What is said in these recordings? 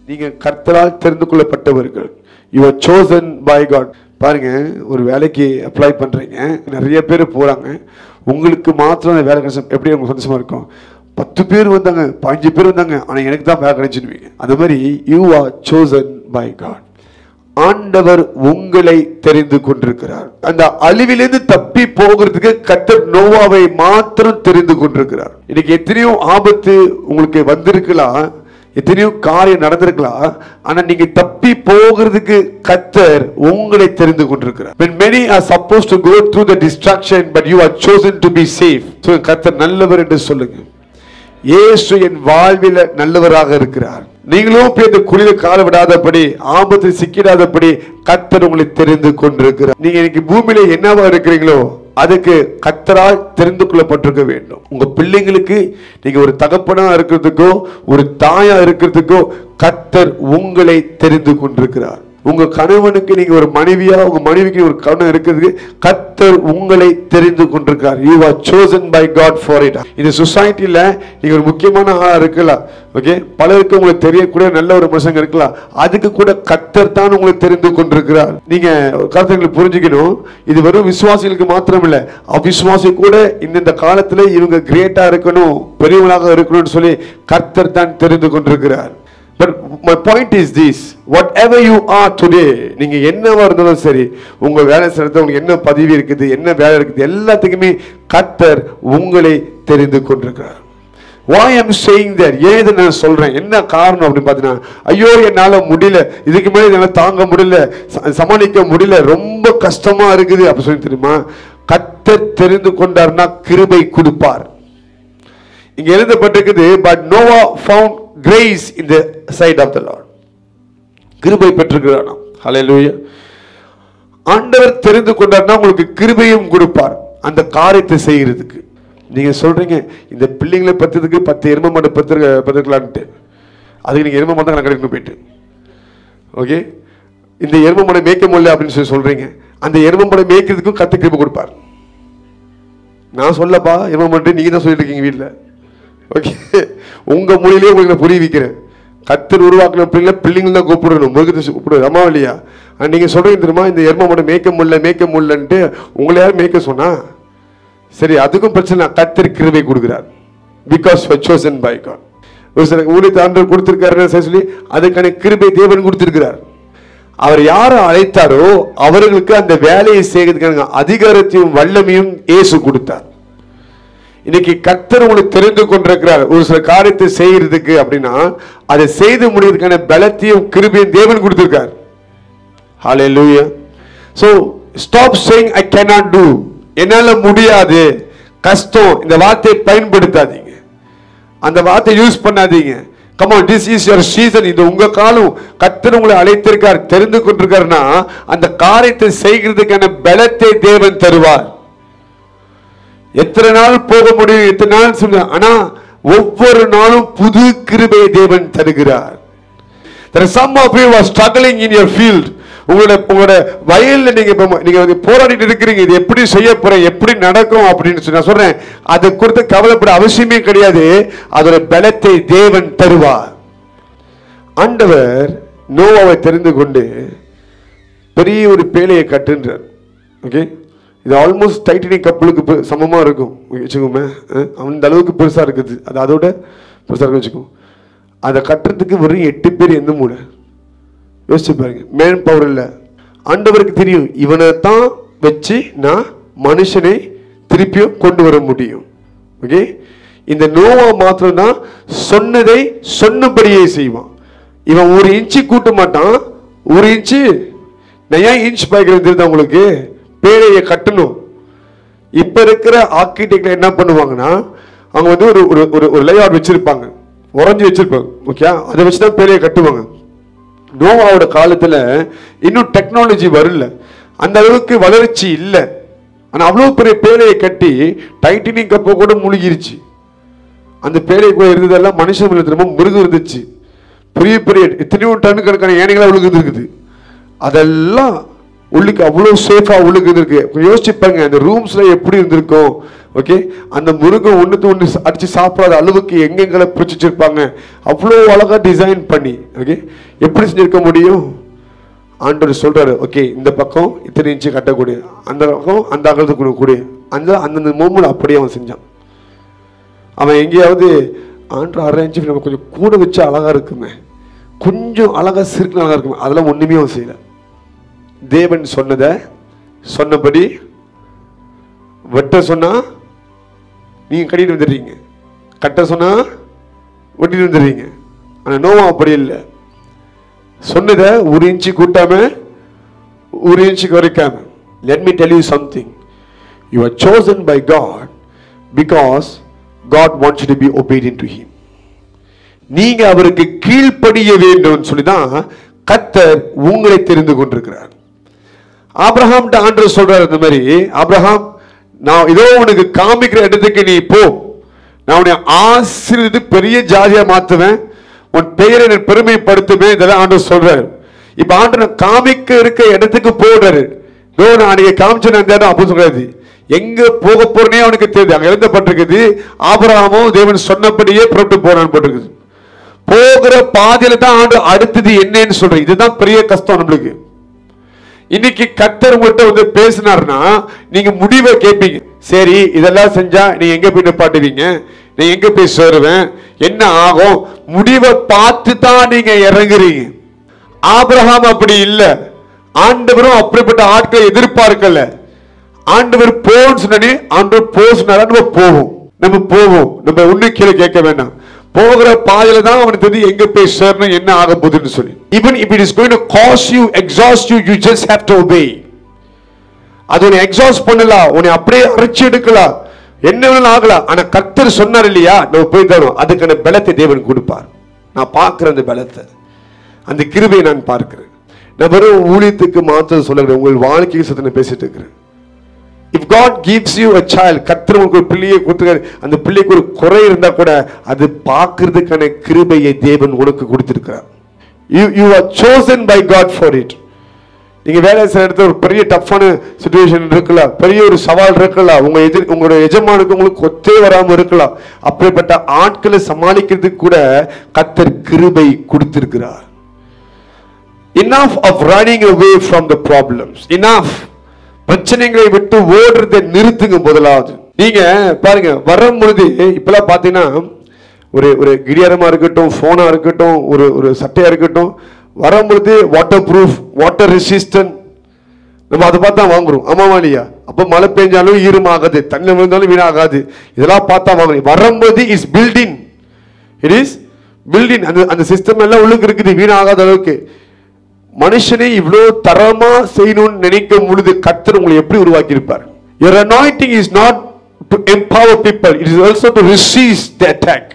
நீங்க கர்த்தரால் தெரிந்து கொள்ளப்பட்டவர்கள். You are chosen by God. பாருங்க, ஒரு வேலைக்கு அப்ளை பண்றீங்க, நிறைய பேர் போறாங்க, உங்களுக்கு மாத்திரம் அந்த வேலை கிடைச்சா எப்படி உங்களுக்கு சந்தோஷமா இருக்கும்? 10 பேர் வந்தாங்க, 15 பேர் வந்தாங்க, ஆனா எனக்கு தான் வேலை கிடைச்சிடுவீங்க. அந்த மாதிரி you are chosen by God. ஆண்டவர் உங்களை தெரிந்து கொண்டிருக்கிறார். அந்த அழிவிலிருந்து தப்பி போகிறதுக்கு கர்த்தர் நோவாவை மாத்திரம் தெரிந்து கொண்டிருக்கிறார். இன்னைக்கு எத்தனையோ ஆபத்து உங்களுக்கு வந்திருக்கலாம், எத்தனையோ காரியம் நடந்திருக்கலாம், ஆனா நீங்க தப்பி போகிறதுக்கு கர்த்தர் உங்களை தெரிந்து கொண்டிருக்கிறார். When many are supposed to go through the destruction, but you are chosen to be safe. So கர்த்தர் நல்லவர் என்று சொல்லுங்க. இயேசு என் வாழ்வில் நல்லவராக இருக்கிறார். நீங்களும் போய் இந்த குழியில கால விடாதபடி, ஆபத்தில் சிக்கிடாதபடி கர்த்தர் உங்களை தெரிந்து கொண்டிருக்கிறார். நீங்க இன்னைக்கு பூமியில என்னவா இருக்கிறீங்களோ அதுக்கு கர்த்தரால் தெரிந்து கொள்ளப்பட்டிருக்க வேண்டும். உங்க பிள்ளைங்களுக்கு நீங்க ஒரு தகப்பனா இருக்கிறதுக்கோ ஒரு தாயா இருக்கிறதுக்கோ கர்த்தர் உங்களை தெரிந்து கொண்டிருக்கிறார். உங்க கணவனுக்கு நீங்க ஒரு மனைவியா, உங்க மனைவிக்கு ஒரு கணவன் இருக்கிறதுக்கு கர்த்தர் உங்களை தெரிந்து கொண்டிருக்கிறார். You are chosen by God for it. இந்த சொசைட்டில நீங்க ஒரு முக்கியமான ஆளா இருக்கலாம், ஓகே, பலருக்கு உங்களுக்கு தெரியக்கூடிய நல்ல ஒரு மனுஷங்க இருக்கலாம், அதுக்கு கூட கர்த்தர் தான் உங்களை தெரிந்து கொண்டிருக்கிறார். நீங்க கர்த்தர்களை புரிஞ்சுக்கணும், இது வெறும் விசுவாசிகளுக்கு மாத்திரம் இல்ல, அவிசுவாசி கூட இந்த காலத்துல இவங்க கிரேட்டா இருக்கணும், பெரியவங்களாக இருக்கணும்னு சொல்லி கர்த்தர் தான் தெரிந்து கொண்டிருக்கிறார். But my point is this, whatever you are today, நீங்க என்னவா இருந்தாலும் சரி, உங்க வேலை செய்யறது, உங்களுக்கு என்ன பதவி இருக்குது, என்ன வேலை இருக்குது, எல்லாத்துக்குமே கர்த்தர் உங்களை தெரிந்து கொண்டிருக்கிறார். Why I am saying that? ஏன் நான் சொல்றேன், என்ன காரணம் அப்படின்னு பார்த்தீங்கன்னா, ஐயோ என்னால முடியல, இதுக்கு மேலே என்னால தாங்க முடியல, சமாளிக்க முடியல, ரொம்ப கஷ்டமா இருக்குது அப்படி சொல்லி தெரியுமா? கர்த்தர் தெரிந்து கொண்டார்னா கிருபை கொடுப்பார். இங்க எழுதப்பட்டிருக்குது, but Noah found grace in the sight of the Lord. கிருபை பெற்றிருக்கிறாராம். ஹல்லேலூயா. ஆண்டவர் தெரிந்து கொண்டார்னா உங்களுக்கு கிருபையும் கொடுப்பார் அந்த காரியத்தை செய்யறதுக்கு. நீங்க சொல்றீங்க, இந்த பிள்ளைங்களை பத்திரதுக்கு 10 எருமை மாடு பத்திரக்கலான்ட்டு, அதுக்கு நீங்க எருமை மாடு தான் கிடைக்கணும் போயிட்டு, ஓகே, இந்த எருமை மாடை மேய்க்க முடியல அப்படின்னு சொல்றீங்க, அந்த எருமை மாடை மேய்க்கிறதுக்கும் கர்த்தர் கிருபை கொடுப்பார். நான் சொல்லப்பா, எருமை மாடு நீங்க தான் சொல்லிட்டு இருக்கீங்க வீட்டில், ஓகே, உங்க மொழியிலே உங்களுக்கு புரிய வைக்கிறேன். கர்த்தர் உருவாக்கின பிள்ளைங்கள தான் கூப்பிடணும், மிருகத்தை கூப்பிடுறது, அம்மா இல்லையா? நீங்க சொல்றீங்க தெரியுமா, இந்த எருமை மாடை மேய்க்க முடியலன்ட்டு உங்களை யாரும் மேய்க்க சொன்னா சரி, அதுக்கும் பிரச்சனை, கர்த்தர் கிருபை கொடுக்கிறார். Because you are chosen by God. ஒரு சில ஊழியத்தை ஆண்டவர் கொடுத்திருக்காரு சொல்லி அதுக்கான கிருபை தேவன் கொடுத்திருக்கிறார். அவர் யாரை அழைத்தாரோ அவர்களுக்கு அந்த வேலையை செய்யறதுக்கான அதிகாரத்தையும் வல்லமையும் இயேசு கொடுத்தார். இன்னைக்கு கர்த்தர் உங்களுக்கு தெரிந்து கொண்டிருக்கிறார் ஒரு சில காரியத்தை செய்யறதுக்கு அப்படின்னா, அதை செய்து முடிவதற்கான பலத்தையும் கிருபையும் தேவன் கொடுத்திருக்கார். ஹல்லேலூயா. So stop saying I cannot do, என்னால முடியாது, கஷ்டம், இந்த வார்த்தையை பயன்படுத்தாதீங்க, அந்த வார்த்தையை யூஸ் பண்ணாதீங்க. Come on, this is your season. இது உங்க காலம். கர்த்தர் உங்களை அழைத்திருக்கார், தெரிந்து கொண்டிருக்காருன்னா அந்த காரியத்தை செய்கிறதுக்கான பலத்தை தேவன் தருவார். எத்தனை நாள் போக முடியும், எத்தனை நாள் சொல்ல, ஆனா ஒவ்வொரு நாளும் புது கிருபையை தேவன் தருகிறார். There are some of you who are struggling in your field. உங்களோட வயல்ல நீங்க போராடிட்டு இருக்கிறீங்க, இது எப்படி செய்ய போறேன், எப்படி நடக்கும் அப்படின்னு நான் சொல்றேன், அதை குறித்து கவலைப்பட அவசியமே கிடையாது. அதோட பலத்தை தேவன் தருவார். ஆண்டவர் நோவாவை தெரிந்து கொண்டு பெரிய ஒரு பேழையை கட்டுன்றார். ஓகே, இது ஆல்மோஸ்ட் டைட்டானிக் கப்பலுக்கு சமமா இருக்கும் வச்சுக்கோமே, அந்த அளவுக்கு பெருசா இருக்குது, அது அதோட பெருசா இருக்கு வச்சுக்கோ. அதை கட்டுறதுக்கு வெறும் 8 பேர் எந்த மூட யோசிச்சு பாருங்க, மேன் பவர் இல்லை. ஆண்டவருக்கு தெரியும், இவனை தான் வச்சு நான் மனுஷனை திருப்பியும் கொண்டு வர முடியும். ஓகே, இந்த நோவா மாத்திரம் தான் சொன்னதை சொன்னபடியே செய்வான். இவன் 1 இன்ச்சு கூட்ட மாட்டான், 1 இன்ச்சு நான் ஏன் இன்ச் பாய்க்கிறது தெரியுதா உங்களுக்கு? பேழையை கட்டணும். இப்ப இருக்கிற ஆர்கிடெக்ட் என்ன பண்ணுவாங்கன்னா, அவங்க வந்து ஒரு லேஅவுட் வச்சிருப்பாங்க, உறைஞ்சி வச்சிருப்பாங்க, ஓகே, அதை வச்சுதான் பேழையை கட்டுவாங்க. நோவாவோட காலத்துல இன்னும் டெக்னாலஜி வரல, அந்த அளவுக்கு வளர்ச்சி இல்லை. ஆனா அவ்வளவு பெரிய பேழையை கட்டி டைட்டானிக் கப்பல் கூட மூழ்கிருச்சு. அந்த பேழைக்குள்ள இருந்ததெல்லாம் மனுஷன் மிருகம் இருந்துச்சு, பெரிய பெரிய எத்தனையோ டன் கணக்கான யானைகளா விழுந்து இருக்குது. அதெல்லாம் உள்ளுக்கு அவ்வளோ சேஃபா உள்ளுக்கு இருக்கு. யோசிச்சுப்பாங்க அந்த ரூம்ஸ்ல எப்படி இருந்திருக்கும். ஓகே, அந்த முருகன் ஒன்றுக்கு ஒன்று அடிச்சு சாப்பிடாத அளவுக்கு எங்கெங்களை பிரிச்சிருப்பாங்க. அவ்வளோ அழகா டிசைன் பண்ணி ஓகே எப்படி செஞ்சிருக்க முடியும்? ஆண்டவர் சொல்றாரு, ஓகே இந்த பக்கம் இத்தனை இன்ச்சு கட்டக்கூடிய, அந்த பக்கம் அந்த அகலத்துக்கு கூடிய, அந்த மூமெண்ட் அப்படியே அவன் செஞ்சான். அவன் எங்கேயாவது ஆண்டவர் 1/2 இன்ச்சு நம்ம கொஞ்சம் கூட வச்சு அழகா இருக்குமே, கொஞ்சம் அழகா சிறுக்கு அழகா இருக்குமே, அதெல்லாம் ஒண்ணுமே அவன் செய்யல. தேவன் சொன்னதை சொன்னபடி வெட்ட சொன்னா நீங்க கட்டிட்டு வந்துடுறீங்க, கட்ட சொன்னா வெட்டிட்டு வந்துடுறீங்க. ஆனா நோவா அப்படி இல்லை. சொன்னதை 1 இன்ச்சு கூட்டாம 1 இன்ச்சு குறைக்காம. Let me tell you something. You are chosen by God because God wants you to be obedient to Him. நீங்க அவருக்கு கீழ்ப்படிய வேண்டும் சொல்லிதான் கர்த்தர் உங்களை தெரிந்து கொண்டிருக்கிறார். ஆபிரகாம் ஆண்டவர் சொல்றாரு இந்த மாதிரி, ஆபிரகாம் நான் இதோ உனக்கு காமிக்கிற இடத்துக்கு நீ போ, நான் உன்னை ஆசீர்வதித்து பெரிய ஜாதியா மாத்துவேன், உன் பெயரை நான் பெருமைப்படுத்துவேன், இதெல்லாம் ஆண்டவர் சொல்றாரு. இப்ப ஆண்டவர் காமிக்க இருக்க இடத்துக்கு போடுறாரு. நான் அன்னைக்கு காமிச்சேன் அந்த இடம் அப்படி சொல்றாரு. எங்க போக போறனே அவனுக்கு தெரியுது. அங்க எழுதப்பட்டிருக்குது, ஆபிரகாமும் தேவன் சொன்னபடியே புறப்பட்டு போனான்னு போட்டிருக்குது. போகிற பாதையில தான் ஆண்டு அடுத்தது என்னன்னு சொல்றேன். இதுதான் பெரிய கஷ்டம் நம்மளுக்கு. இன்னைக்கு கர்த்தர் உங்கள்கிட்ட வந்து பேசினார்னா நீங்க முடிவை கேட்பீங்க. சரி இதெல்லாம் செஞ்சா நீ எங்க போய் நிப்பாட்டுவீங்க, நீ எங்க போய் சேருவேன், என்ன ஆகும், முடிவை பார்த்து தான் நீங்க இறங்குறீங்க. ஆபிரகாம் அப்படி இல்லை. ஆண்டவரும் அப்படிப்பட்ட ஆட்களை எதிர்பார்க்கல. ஆண்டவர் போன்னு சொன்னே ஆண்டவர் போ சொன்னாரா நம்ம போவோம், நம்ம ஒண்ணு கீழே கேட்க வேண்டாம். போகிற பாதையில தான் அவனுக்கு தெரியும் எங்க போய் சேரணும், என்ன ஆக போகுதுன்னு சொல்லி. even if it is going to cause you, exhaust you, you just have to obey. அது உன்னை எக்ஸாஸ்ட் பண்ணலாம், உன்னை அப்படியே அரைச்சி எடுக்கலாம், என்ன வேணாலும் ஆகலாம். ஆனா கர்த்தர் சொன்னார் இல்லையா, நம்ம போய் தரோம். அதுக்கான பலத்தை தேவன் கொடுப்பார். நான் பார்க்கிறேன் அந்த பலத்தை, அந்த கிருபையை நான் பார்க்கிறேன். நான் வெறும் ஊழியத்துக்கு மாத்திரம் சொல்லுகிறேன், உங்கள் வாழ்க்கைக்கு சத்தனை பேசிட்டு இருக்கிறேன். If God gives you a child, கர்த்தர் உங்களுக்கு ஒரு பிள்ளையை கொடுத்துருக்காரு, அந்த பிள்ளைக்கு ஒரு குறை இருந்தா கூட அது பார்க்கிறதுக்கான கிருபையை தேவன் உனக்கு கொடுத்திருக்கிறார். You are chosen by God for it. நீங்க வேலை செய்யற இடத்துல ஒரு பெரிய டஃப்பான சிச்சுவேஷன் இருக்கலாம், பெரிய ஒரு சவால் இருக்கலாம், உங்களோட எஜமானுக்கு உங்களுக்கு ஒத்தே வராம இருக்கலாம். அப்படிப்பட்ட ஆட்களை சமாளிக்கிறதுக்கு கூட கர்த்தர் கிருபை கொடுத்திருக்கிறார். Enough of running away from the problems. Enough. பிரச்சனைகளை விட்டு ஓடுறதை நிறுத்துங்க. முதலாவது நீங்க பாருங்க, வரும் பொழுது இப்பெல்லாம் பாத்தீங்கன்னா ஒரு கிடியாரமா இருக்கட்டும், போனா இருக்கட்டும், ஒரு சட்டையா இருக்கட்டும், வரும் பொழுது வாட்டர் ப்ரூஃப், வாட்டர் ரெசிஸ்டன்ட், நம்ம அதை பார்த்தா வாங்குறோம். ஆமாவா இல்லையா? அப்ப மழை பெஞ்சாலும் ஈரமாகாது, தண்ணி விழுந்தாலும் வீணாகாது, இதெல்லாம் பார்த்தா வாங்குறோம். வரும்போது is building, it is building. அந்த சிஸ்டம் எல்லாம் உள்ளுக்கு இருக்குது, வீணாகாத அளவுக்கு. மனுஷனை இவ்வளவு தரமா செய்யணும்னு நினைக்கும் பொழுது கர்த்தர் உங்களை எப்படி உருவாக்கி இருப்பார். Your anointing is not to empower people, it is also to resist the attack.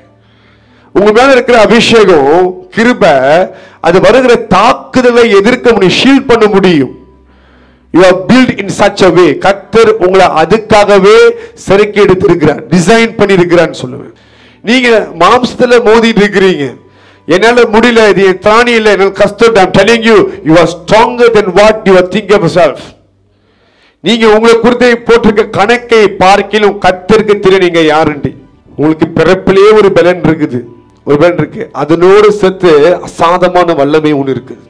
உங்க மேல இருக்கிற அபிஷேகம், கிருபை, அது வருகிற தாக்குதலை எதிர்க்க முடியும், ஷீல்ட் பண்ண முடியும். You are built in such a way. கர்த்தர் உங்களை அதுக்காகவே செருக்கி எடுத்திருக்கிறார், டிசைன் பண்ணி இருக்கிறான்னு சொல்லுவேன். நீங்க மாம்சத்துல மோதிட்டு இருக்கிறீங்க, என்னால முடியல, இது என் திராணி இல்லை, என்னால கஷ்டம். I'm telling you, you are stronger than what you are thinking of yourself. நீங்க உங்களை குறித்து போட்டிருக்க கணக்கை பார்க்கிலும் கர்த்தருக்கு தெரியும் நீங்க யாருன்னு. உங்களுக்கு பிறப்பிலேயே ஒரு பலன் இருக்குது, ஒரு பலன் இருக்கு, அதனோடு சேர்த்து அசாதமான வல்லமை ஒன்று இருக்குது.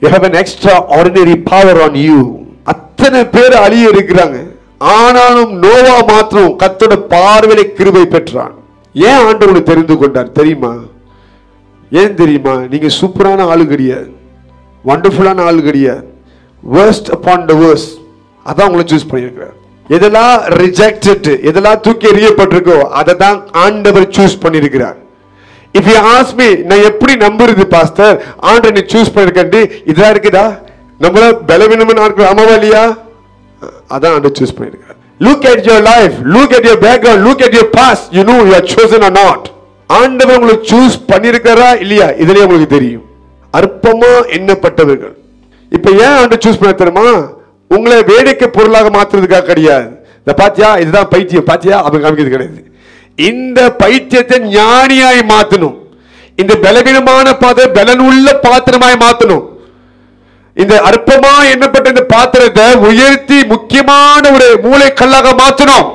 You have an extraordinary power on you. அத்தனை பேர் அழிய இருக்கிறாங்க, ஆனாலும் நோவா மாத்திரம் கர்த்தரோட பார்வையிலே கிருபை பெற்றான். ஏன் ஆண்டவர் தெரிந்து கொண்டார் தெரியுமா? ஏன் தெரியுமா? நீங்க சூப்பரான ஆளு கிடையாது, வண்டர்ஃபுல்லான ஆளு கிடையாது, worst upon the worst. அதான் உங்களை சூஸ் பண்ணியிருக்கிறார். எதெல்லாம் ரிஜெக்டட், எதெல்லாம் தூக்கி எறியப்பட்டிருக்கோ அதை தான் ஆண்டவர் சூஸ் பண்ணியிருக்கிறார். If you ask me, நான் எப்படி நம்புறது பாஸ்டர் ஆண்டவர் நீ சூஸ் பண்ணிருக்கேன், இதெல்லாம் இருக்குதா, நம்மள பலவீனமான ஆட்கள், ஆமாவா இல்லையா? அதான் ஆண்டவர் சூஸ் பண்ணியிருக்கிறார். Look at your life, look at your background, look at your past, you know you are chosen or not. ஆண்டவர் உங்களை சூஸ் பண்ணிருக்காரா இல்லையா இதுலயே உங்களுக்கு தெரியும். அற்பமா எண்ணப்பட்டவர்கள். இப்ப ஏன் ஆண்டவர் சூஸ் பண்ண தெரியுமா? உங்களை வேடிக்கை பொருளாக மாத்துறதுக்காக கிடையாது. இந்த பாத்தியா இதுதான் பைத்தியம், பாத்தியா அவங்க காமிக்கிறது கிடையாது. இந்த பைத்தியத்தை ஞானியாய் மாத்தணும், இந்த பலவீனமான பாத்திரம் பலனுள்ள பாத்திரமாய் மாத்தணும். இந்த அற்பமா எண்ணப்பட்ட இந்த பாத்திரத்தை உயர்த்தி முக்கியமான ஒரு மூளைக்கல்லாக மாற்றணும்.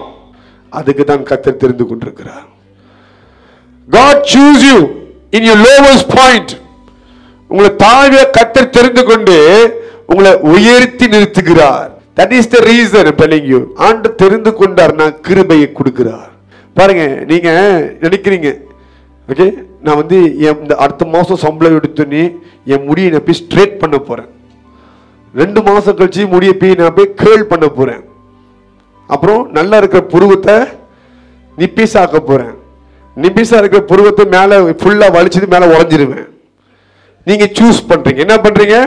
அதுக்கு தான் கர்த்தர் தெரிந்து கொண்டிருக்கிறார். God choose you in your lowest point. உங்களை தாழ்வே கர்த்தர் தெரிந்து கொண்டு உங்களை உயர்த்தி நிறுத்துகிறார். That is the reason I'm telling you. ஆண்டு தெரிந்து கொண்டார்னா கிருபையை கொடுக்கிறார். பாருங்க, நீங்க நினைக்கிறீங்க, ஓகே, நான் இந்த அடுத்த மாசம் சம்பளம் எடுத்துன்னு என் முடியை நான் போய் ஸ்ட்ரெயிட் பண்ண போறேன். 2 மாசம் கழிச்சு முடியை போய் நான் போய் கேர்ள் பண்ண போறேன். அப்புறம் நல்லா இருக்கிற புருவத்தை நிப்பீஸாக்க போறேன். நிப்பீஸா இருக்கிற புருவத்தை மேல ஃபுல்லா வலிச்சது மேல உடஞ்சிருவேன். நீங்க சூஸ் பண்றீங்க. என்ன பண்றீங்க?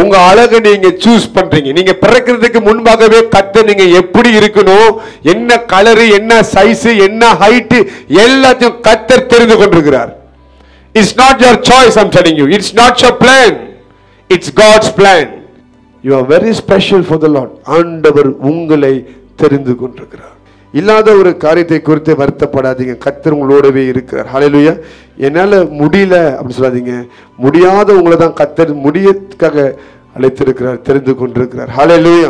உங்க அழகை நீங்க சூஸ் பண்றீங்க. நீங்க பிறக்கிறதுக்கு முன்பாகவே கர்த்தர் நீங்க எப்படி இருக்கணும், என்ன கலரு, என்ன சைஸ், என்ன ஹைட், எல்லாத்தையும் கர்த்தர் தெரிந்து கொண்டிருக்கிறார். It's not your choice, I'm telling you. It's not your plan. It's God's plan. You are very special for the Lord. ஆண்டவர் உங்களை தெரிந்து கொண்டிருக்கிறார். இல்லாத ஒரு காரியத்தை குறித்து வருத்தப்படாதீங்க. கர்த்தர் உங்களோடவே இருக்கிறார். ஹல்லேலூயா. என்னால முடியல அப்படின்னு சொல்லாதீங்க. முடியாத உங்களை தான் கர்த்தர் முடியத்துக்காக அழைத்திருக்கிறார், தெரிந்து கொண்டிருக்கிறார். ஹல்லேலூயா.